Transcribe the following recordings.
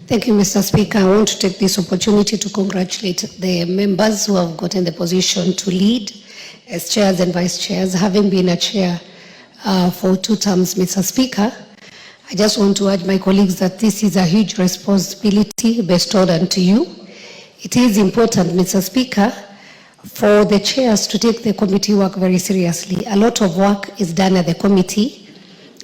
Thank you, Mr. Speaker. I want to take this opportunity to congratulate the members who have gotten the position to lead as chairs and vice chairs. Having been a chair for 2 terms, Mr. Speaker, I just want to urge my colleagues that this is a huge responsibility bestowed onto you. It is important, Mr. Speaker, for the chairs to take the committee work very seriously. A lot of work is done at the committee,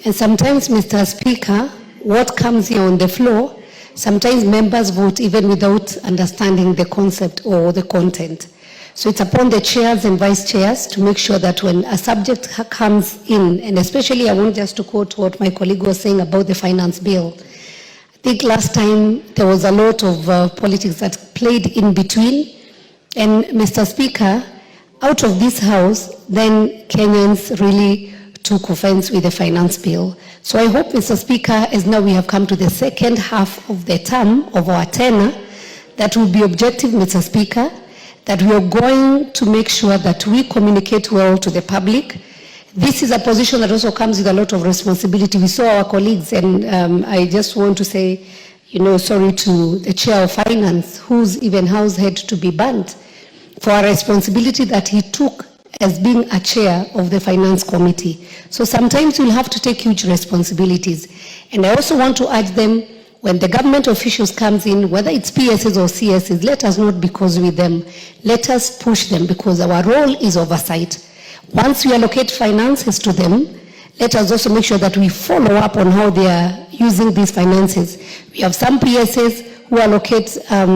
and sometimes, Mr. Speaker, what comes here on the floor, sometimes members vote even without understanding the concept or the content. So it's upon the chairs and vice chairs to make sure that when a subject comes in, and especially I want just to quote what my colleague was saying about the finance bill. I think last time there was a lot of politics that played in between. And Mr. Speaker, out of this house, then Kenyans really took offense with the finance bill. So I hope, Mr. Speaker, as now we have come to the second half of the term of our tenure, that will be objective, Mr. Speaker, that we are going to make sure that we communicate well to the public. This is a position that also comes with a lot of responsibility. We saw our colleagues, and I just want to say, sorry to the chair of finance, whose even house had to be burnt for a responsibility that he took as being a chair of the finance committee. So sometimes you'll have to take huge responsibilities. And I also want to urge them, when the government officials comes in, whether it's PSs or CSs, let us not be cause with them. Let us push them, because our role is oversight. Once we allocate finances to them, let us also make sure that we follow up on how they are using these finances. We have some PSs who allocate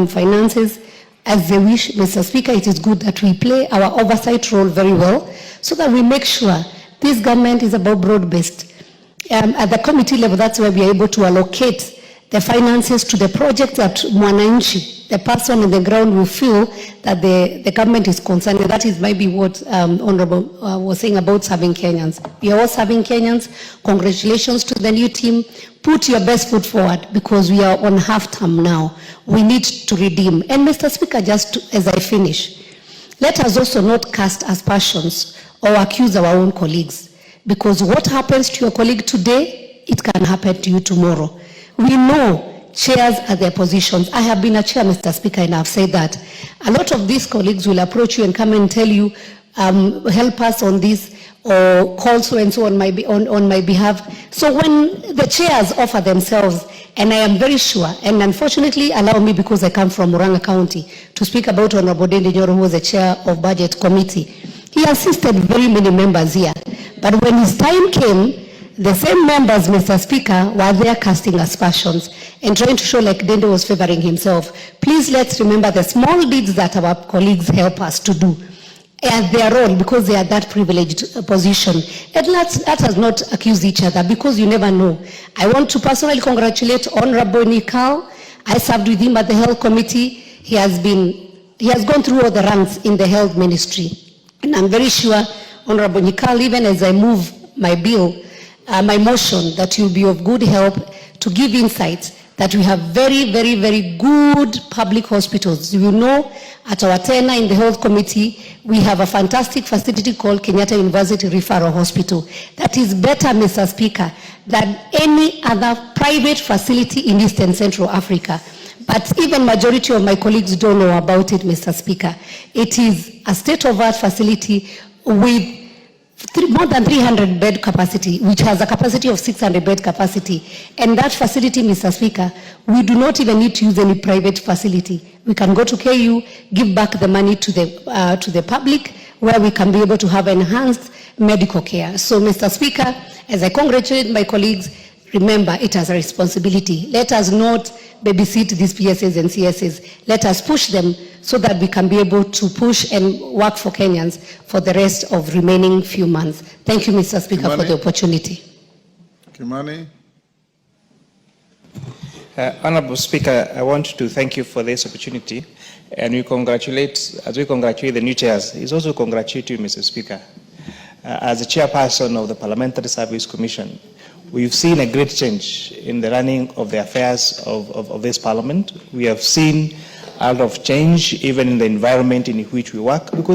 finances as they wish. Mr. Speaker, it is good that we play our oversight role very well, so that we make sure this government is about broad-based. At the committee level, that's where we are able to allocate the finances to the project that Mwananchi, the person on the ground, will feel that the government is concerned. And that is maybe what Honorable was saying about serving Kenyans. We are all serving Kenyans. Congratulations to the new team. Put your best foot forward, because we are on half term now. We need to redeem. And Mr. Speaker, as I finish, let us also not cast aspersions or accuse our own colleagues, because what happens to your colleague today, it can happen to you tomorrow. We know chairs are their positions. I have been a chair, Mr. Speaker, and I've said that. A lot of these colleagues will approach you and come and tell you, help us on this, or call so and so on my behalf. So when the chairs offer themselves, and I am very sure, and unfortunately allow me, because I come from Murang'a County, to speak about Honorable Ndindi Nyoro, who was the chair of Budget Committee. He assisted very many members here. But when his time came, the same members, Mr. Speaker, were there casting aspersions and trying to show like Ndindi was favoring himself. Please let's remember the small deeds that our colleagues help us to do as their role, because they are that privileged position. And let us not accuse each other, because you never know. I want to personally congratulate Honorable Nikal. I served with him at the Health Committee. He has gone through all the ranks in the health ministry. And I'm very sure, Honorable Nikal, even as I move my bill, my motion, that you'll be of good help to give insights that we have very, very, very good public hospitals. You know, at our tenure in the Health Committee, we have a fantastic facility called Kenyatta University Referral Hospital that is better, Mr. Speaker, than any other private facility in East and Central Africa. But even majority of my colleagues don't know about it, Mr. Speaker. It is a state-of-art facility with more than 300 bed capacity, which has a capacity of 600 bed capacity. And that facility, Mr. Speaker, we do not even need to use any private facility. We can go to KU, give back the money to the public, where we can be able to have enhanced medical care. So, Mr. Speaker, as I congratulate my colleagues, remember it as a responsibility. Let us not babysit these PSs and CSs. Let us push them, so that we can be able to push and work for Kenyans for the rest of remaining few months. Thank you, Mr. Speaker, for the opportunity. Kimani. Honorable Speaker, I want to thank you for this opportunity, and as we congratulate the new chairs, it's also congratulate you, Mr. Speaker. As the chairperson of the Parliamentary Service Commission, we've seen a great change in the running of the affairs of this Parliament. We have seen a lot of change even in the environment in which we work, because